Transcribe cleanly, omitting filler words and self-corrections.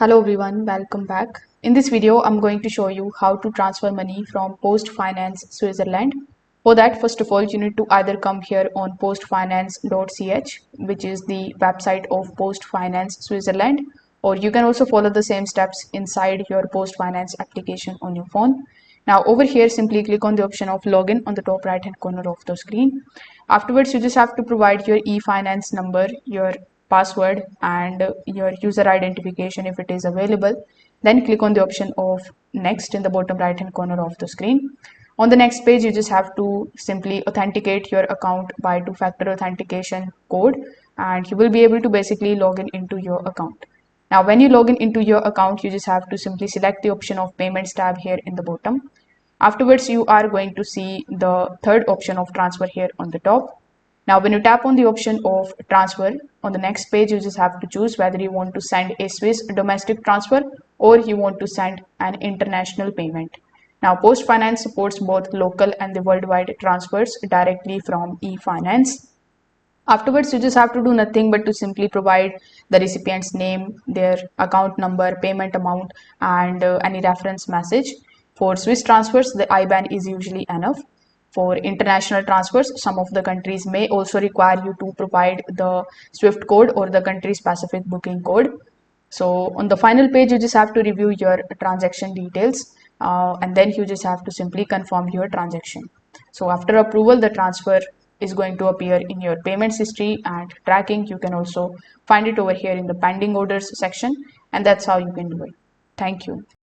Hello everyone, welcome back. In this video, I'm going to show you how to transfer money from PostFinance Switzerland. For that, first of all, you need to either come here on postfinance.ch, which is the website of PostFinance Switzerland, or you can also follow the same steps inside your PostFinance application on your phone. Now over here, simply click on the option of login on the top right hand corner of the screen. Afterwards, you just have to provide your e-finance number, your password and your user identification if it is available. Then click on the option of next in the bottom right hand corner of the screen. On the next page, you just have to simply authenticate your account by two-factor authentication code, and you will be able to basically log in into your account. Now, when you log in into your account, you just have to simply select the option of payments tab here in the bottom. Afterwards, you are going to see the third option of transfer here on the top. Now, when you tap on the option of transfer on the next page, you just have to choose whether you want to send a Swiss domestic transfer or you want to send an international payment. Now, PostFinance supports both local and the worldwide transfers directly from eFinance. Afterwards, you just have to do nothing but to simply provide the recipient's name, their account number, payment amount, and any reference message. For Swiss transfers, the IBAN is usually enough. For international transfers, some of the countries may also require you to provide the SWIFT code or the country specific booking code. So on the final page, you just have to review your transaction details and then you just have to simply confirm your transaction. So after approval, the transfer is going to appear in your payments history and tracking. You can also find it over here in the pending orders section, and that's how you can do it. Thank you.